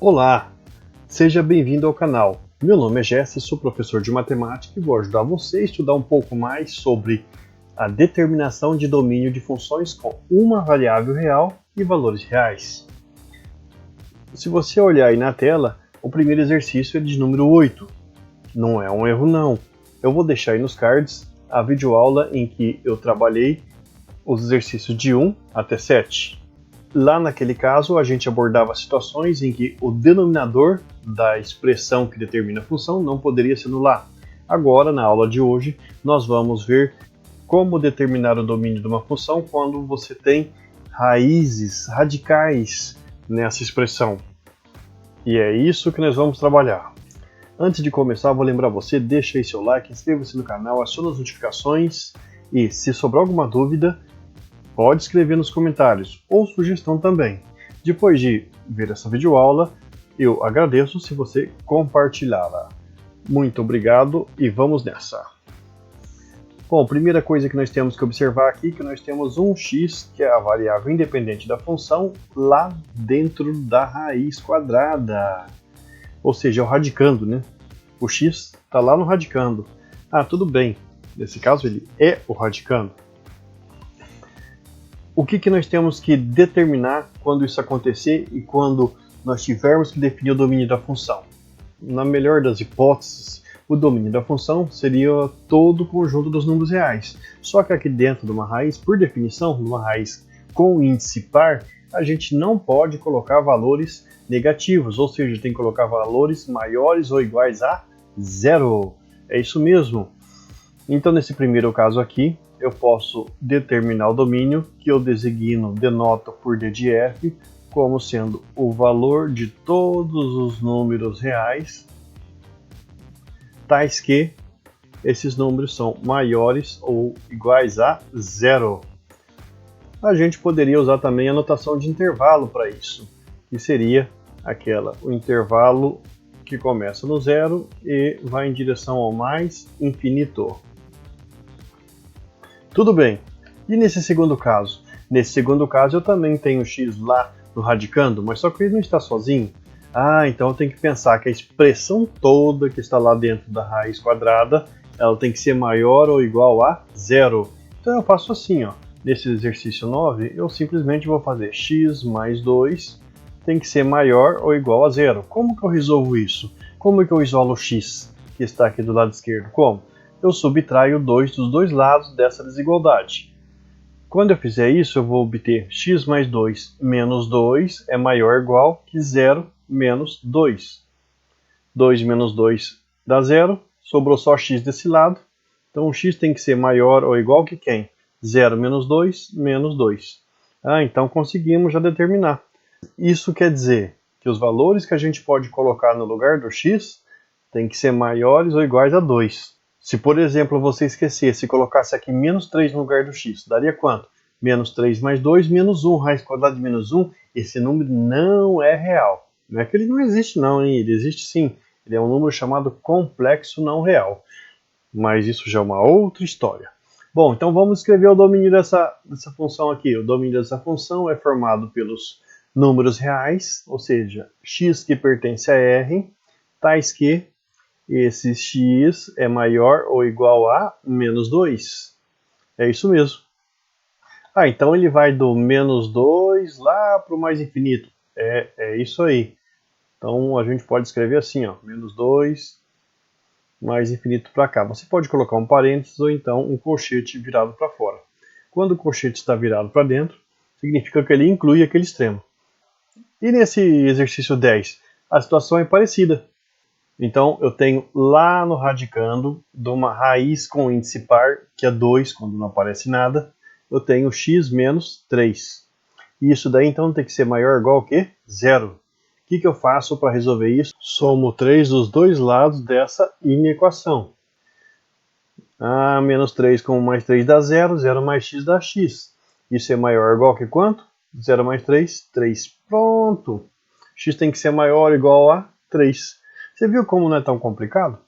Olá, seja bem-vindo ao canal. Meu nome é Jesse, sou professor de matemática e vou ajudar você a estudar um pouco mais sobre a determinação de domínio de funções com uma variável real e valores reais. Se você olhar aí na tela, o primeiro exercício é de número 8. Não é um erro não. Eu vou deixar aí nos cards a videoaula em que eu trabalhei os exercícios de 1 até 7. Lá naquele caso, a gente abordava situações em que o denominador da expressão que determina a função não poderia se anular. Agora, na aula de hoje, nós vamos ver como determinar o domínio de uma função quando você tem raízes, radicais nessa expressão. E é isso que nós vamos trabalhar. Antes de começar, vou lembrar você, deixa aí seu like, inscreva-se no canal, acione as notificações e, se sobrar alguma dúvida, pode escrever nos comentários, ou sugestão também. Depois de ver essa videoaula, eu agradeço se você compartilhá-la. Muito obrigado e vamos nessa. Bom, primeira coisa que nós temos que observar aqui é que nós temos um x, que é a variável independente da função, lá dentro da raiz quadrada. Ou seja, é o radicando, né? O x está lá no radicando. Ah, tudo bem. Nesse caso, ele é o radicando. O que nós temos que determinar quando isso acontecer e quando nós tivermos que definir o domínio da função? Na melhor das hipóteses, o domínio da função seria todo o conjunto dos números reais. Só que aqui dentro de uma raiz, por definição, numa raiz com índice par, a gente não pode colocar valores negativos, ou seja, tem que colocar valores maiores ou iguais a zero. É isso mesmo. Então, nesse primeiro caso aqui, eu posso determinar o domínio, que eu denoto por D de F, como sendo o valor de todos os números reais, tais que esses números são maiores ou iguais a zero. A gente poderia usar também a notação de intervalo para isso, que seria o intervalo que começa no zero e vai em direção ao mais infinito. Tudo bem. E nesse segundo caso? Nesse segundo caso eu também tenho x lá no radicando, mas só que ele não está sozinho. Ah, então eu tenho que pensar que a expressão toda que está lá dentro da raiz quadrada, ela tem que ser maior ou igual a zero. Então eu faço assim, ó. Nesse exercício 9, eu simplesmente vou fazer x mais 2 tem que ser maior ou igual a zero. Como que eu resolvo isso? Como que eu isolo o x que está aqui do lado esquerdo? Como? Eu subtraio 2 dos dois lados dessa desigualdade. Quando eu fizer isso, eu vou obter x mais 2 menos 2 é maior ou igual que 0 menos 2. 2 menos 2 dá 0, sobrou só x desse lado. Então o x tem que ser maior ou igual que quem? 0 menos 2 menos 2. Ah, então conseguimos já determinar. Isso quer dizer que os valores que a gente pode colocar no lugar do x tem que ser maiores ou iguais a 2. Se, por exemplo, você esquecesse e colocasse aqui menos 3 no lugar do x, daria quanto? Menos 3 mais 2, menos 1, raiz quadrada de menos 1. Esse número não é real. Não é que ele não existe não, hein? Ele existe sim. Ele é um número chamado complexo não real. Mas isso já é uma outra história. Bom, então vamos escrever o domínio dessa função aqui. O domínio dessa função é formado pelos números reais, ou seja, x que pertence a R, tais que esse x é maior ou igual a menos 2. É isso mesmo. Ah, então ele vai do menos 2 lá para o mais infinito. É isso aí. Então a gente pode escrever assim, ó, menos 2 mais infinito para cá. Você pode colocar um parênteses ou então um colchete virado para fora. Quando o colchete está virado para dentro, significa que ele inclui aquele extremo. E nesse exercício 10, a situação é parecida. Então, eu tenho lá no radicando, de uma raiz com índice par, que é 2, quando não aparece nada, eu tenho x menos 3. E isso daí, então, tem que ser maior ou igual a quê? Zero. O que eu faço para resolver isso? Somo 3 dos dois lados dessa inequação. Ah, menos 3 com mais 3 dá 0, 0 mais x dá x. Isso é maior ou igual que quanto? 0 mais 3, 3. Pronto! X tem que ser maior ou igual a 3. Você viu como não é tão complicado?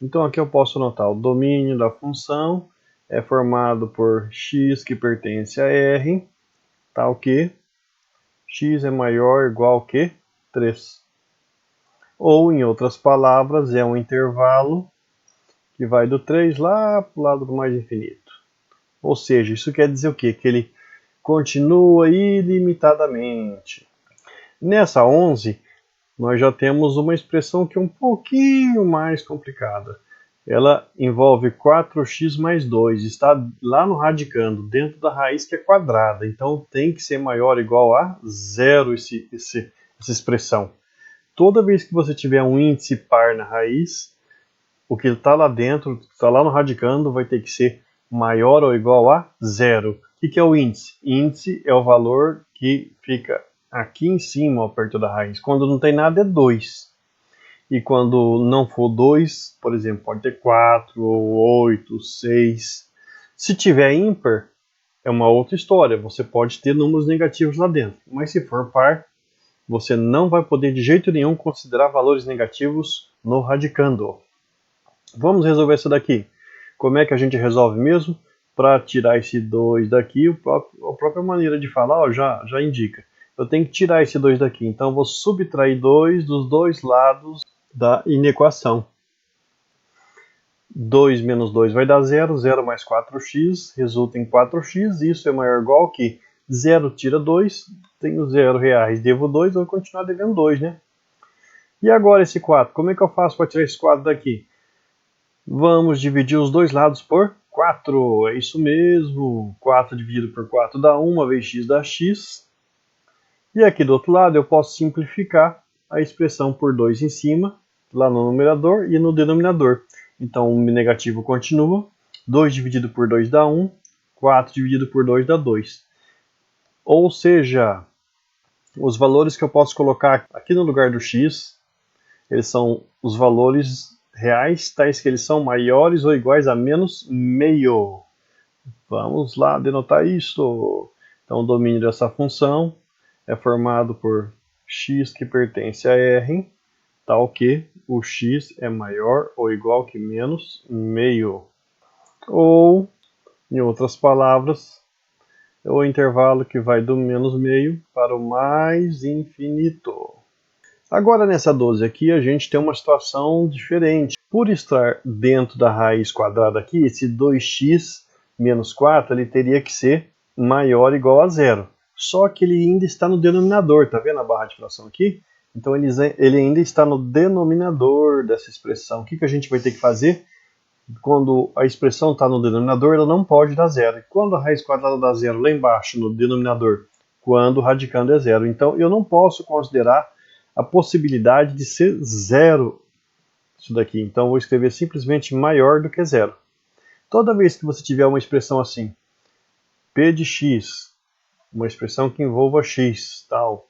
Então aqui eu posso notar o domínio da função é formado por x que pertence a R, tal que x é maior ou igual que 3. Ou, em outras palavras, é um intervalo que vai do 3 lá para o lado do mais infinito. Ou seja, isso quer dizer o quê? Que ele continua ilimitadamente. Nessa 11, nós já temos uma expressão que é um pouquinho mais complicada. Ela envolve 4x mais 2, está lá no radicando, dentro da raiz que é quadrada, então tem que ser maior ou igual a zero essa expressão. Toda vez que você tiver um índice par na raiz, o que está lá dentro, que está lá no radicando, vai ter que ser maior ou igual a zero. O que é o índice? Índice é o valor que fica aqui em cima, ó, perto da raiz. Quando não tem nada é 2. E quando não for 2, por exemplo, pode ter 4, ou 8, 6. Se tiver ímpar, é uma outra história. Você pode ter números negativos lá dentro. Mas se for par, você não vai poder de jeito nenhum considerar valores negativos no radicando. Vamos resolver isso daqui. Como é que a gente resolve mesmo? Para tirar esse 2 daqui, a própria maneira de falar ó, já indica. Eu tenho que tirar esse 2 daqui, então eu vou subtrair 2 dos dois lados da inequação. 2 menos 2 vai dar 0, 0 mais 4x resulta em 4x, isso é maior ou igual que 0 tira 2, tenho 0 reais, devo 2, vou continuar devendo 2, né? E agora esse 4, como é que eu faço para tirar esse 4 daqui? Vamos dividir os dois lados por 4, é isso mesmo, 4 dividido por 4 dá 1, uma vez x dá x. E aqui do outro lado eu posso simplificar a expressão por 2 em cima, lá no numerador e no denominador. Então o negativo continua, 2 dividido por 2 dá 1, 4 dividido por 2 dá 2. Ou seja, os valores que eu posso colocar aqui no lugar do x, eles são os valores reais, tais que eles são maiores ou iguais a menos meio. Vamos lá denotar isso. Então o domínio dessa função é formado por x que pertence a r, tal que o x é maior ou igual que menos meio. Ou, em outras palavras, é o intervalo que vai do menos meio para o mais infinito. Agora nessa 12 aqui a gente tem uma situação diferente. Por estar dentro da raiz quadrada aqui, esse 2x menos 4 ele teria que ser maior ou igual a zero. Só que ele ainda está no denominador, tá vendo a barra de fração aqui? Então ele ainda está no denominador dessa expressão. O que a gente vai ter que fazer? Quando a expressão está no denominador, ela não pode dar zero. E quando a raiz quadrada dá zero lá embaixo no denominador? Quando o radicando é zero. Então eu não posso considerar a possibilidade de ser zero isso daqui. Então eu vou escrever simplesmente maior do que zero. Toda vez que você tiver uma expressão assim, p de x, uma expressão que envolva x, tal,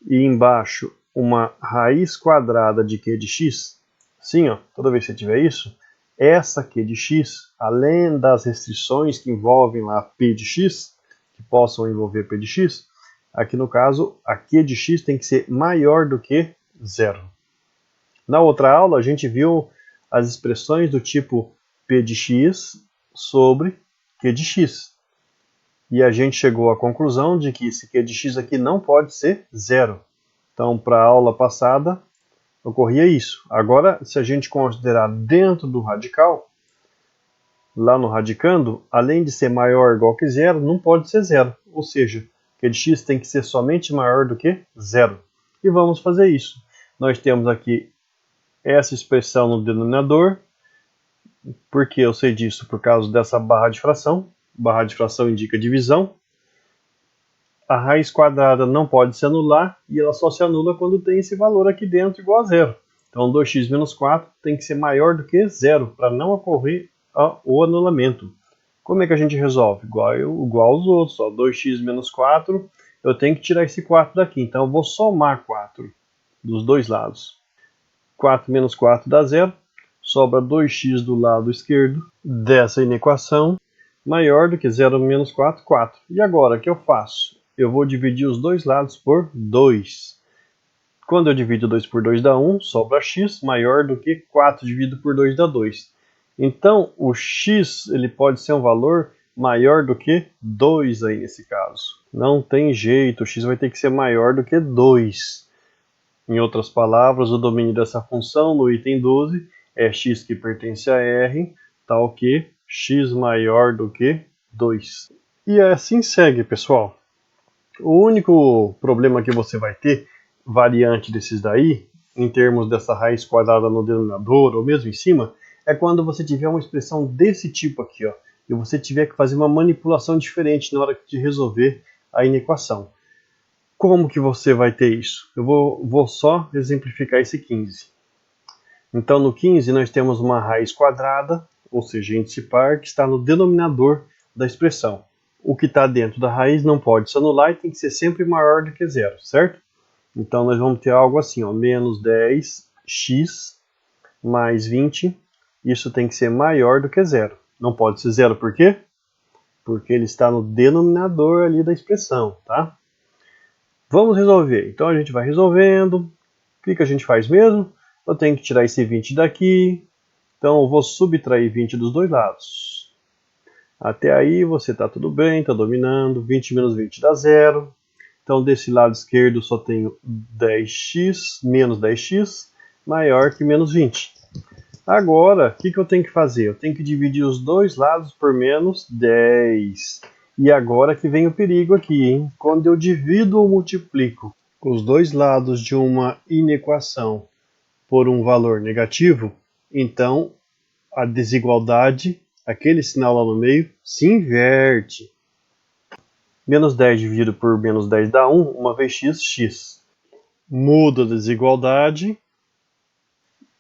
e embaixo uma raiz quadrada de q de x, sim, ó, toda vez que você tiver isso, essa q de x, além das restrições que envolvem lá p de x, que possam envolver p de x, aqui no caso, a q de x tem que ser maior do que zero. Na outra aula, a gente viu as expressões do tipo p de x sobre q de x. E a gente chegou à conclusão de que esse q de x aqui não pode ser zero. Então, para a aula passada, ocorria isso. Agora, se a gente considerar dentro do radical, lá no radicando, além de ser maior ou igual que zero, não pode ser zero. Ou seja, q de x tem que ser somente maior do que zero. E vamos fazer isso. Nós temos aqui essa expressão no denominador. Por que eu sei disso? Por causa dessa barra de fração. Barra de fração indica divisão. A raiz quadrada não pode se anular e ela só se anula quando tem esse valor aqui dentro igual a zero. Então 2x menos 4 tem que ser maior do que zero para não ocorrer o anulamento. Como é que a gente resolve? Igual aos outros. Ó, 2x menos 4, eu tenho que tirar esse 4 daqui. Então eu vou somar 4 dos dois lados. 4 menos 4 dá 0. Sobra 2x do lado esquerdo dessa inequação. Maior do que 0 menos 4, 4. E agora, o que eu faço? Eu vou dividir os dois lados por 2. Quando eu divido 2 por 2 dá 1, sobra x, maior do que 4 dividido por 2 dá 2. Então, o x ele pode ser um valor maior do que 2 aí nesse caso. Não tem jeito, o x vai ter que ser maior do que 2. Em outras palavras, o domínio dessa função no item 12 é x que pertence a R, tal que x maior do que 2. E assim segue, pessoal. O único problema que você vai ter, variante desses daí, em termos dessa raiz quadrada no denominador ou mesmo em cima, é quando você tiver uma expressão desse tipo aqui, ó, e você tiver que fazer uma manipulação diferente na hora de resolver a inequação. Como que você vai ter isso? Eu vou só exemplificar esse 15. Então no 15 nós temos uma raiz quadrada, ou seja, índice par, que está no denominador da expressão. O que está dentro da raiz não pode se anular e tem que ser sempre maior do que zero, certo? Então nós vamos ter algo assim, ó, menos 10x mais 20, isso tem que ser maior do que zero. Não pode ser zero, por quê? Porque ele está no denominador ali da expressão, tá? Vamos resolver. Então a gente vai resolvendo. O que a gente faz mesmo? Eu tenho que tirar esse 20 daqui. Então eu vou subtrair 20 dos dois lados. Até aí você está tudo bem, está dominando. 20 menos 20 dá zero. Então desse lado esquerdo só tenho 10x, menos 10x, maior que menos 20. Agora, o que eu tenho que fazer? Eu tenho que dividir os dois lados por menos 10. E agora que vem o perigo aqui, hein? Quando eu divido ou multiplico os dois lados de uma inequação por um valor negativo, então a desigualdade, aquele sinal lá no meio, se inverte. Menos 10 dividido por menos 10 dá 1, uma vez x, x. Muda a desigualdade,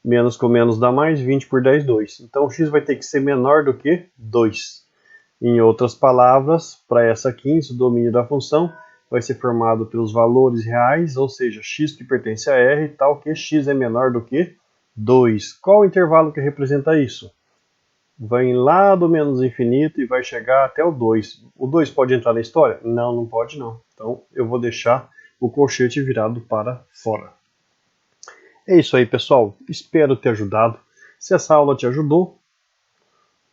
menos com menos dá mais, 20 por 10, 2. Então x vai ter que ser menor do que 2. Em outras palavras, para essa 15, o domínio da função vai ser formado pelos valores reais, ou seja, x que pertence a R, tal que x é menor do que 2. Qual o intervalo que representa isso? Vai lá do menos infinito e vai chegar até o 2. O 2 pode entrar na história? Não, não pode não. Então eu vou deixar o colchete virado para fora. É isso aí, pessoal. Espero ter ajudado. Se essa aula te ajudou,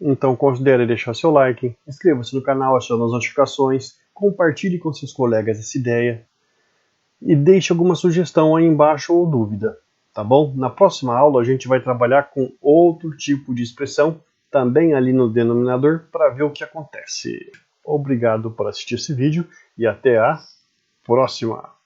então considere deixar seu like, inscreva-se no canal, ative as notificações, compartilhe com seus colegas essa ideia e deixe alguma sugestão aí embaixo ou dúvida, tá bom? Na próxima aula a gente vai trabalhar com outro tipo de expressão, também ali no denominador, para ver o que acontece. Obrigado por assistir esse vídeo e até a próxima!